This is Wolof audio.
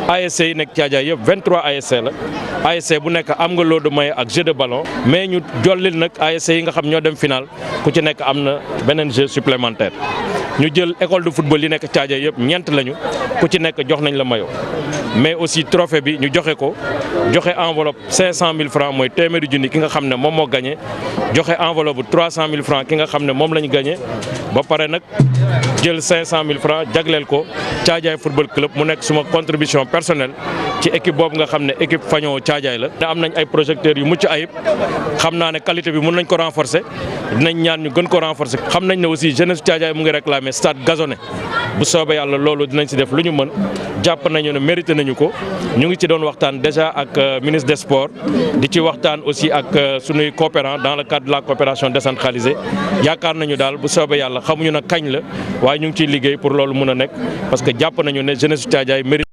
ASC yi nekk Thiadiaye yëpp 23 ASC la ASC bu nekk am nga lot de maillot ak jeu de ballon mais ñu jollil nag ASC yi nga xam ñoo dem final ku ci nekk am na beneen jeu supplémentaire ñu jël école de football yi nekk Thiadiaye yëpp ñeent lañu ku ci nekk jox nañ la maillot mais aussi trophée bi ñu joxe ko joxe enveloppe 500 000 francs mooy téeméeri junni ki nga xam ne moom moo gagné joxe enveloppe bu 300 000 francs ki nga xam ne moom la ñu gagné ba pare nag jël 500 000 francs jagleel ko Thiadiaye football club mu nekk suma contribution personnelle ci équipe boobu nga xam ne équipe Fagnon Thiadiaye la. am nañ ay projecteurs yu mucc ayib xam naa ne qualité bi mën nañ ko renforcer dinañ ñaan ñu gën ko renforcer. xam nañ ne aussi jeunesse Thiadiaye mu ngi réclamer stade gazonné bu soobee yàlla loolu dinañ si def lu ñu mën jàpp nañu ne mérité nañu ko ñu ngi ci doon waxtaan déjà ak ministre des sports di ci waxtaan aussi ak sunuy coopérants dans le cadre de la coopération décentralisée yaakaar nañu daal bu soobee yàlla xamuñu na kañ la waaye ñu ngi ciy liggéey pour loolu mën a nekk parce que jàpp nañu ne jeunesse Thiadiaye mérite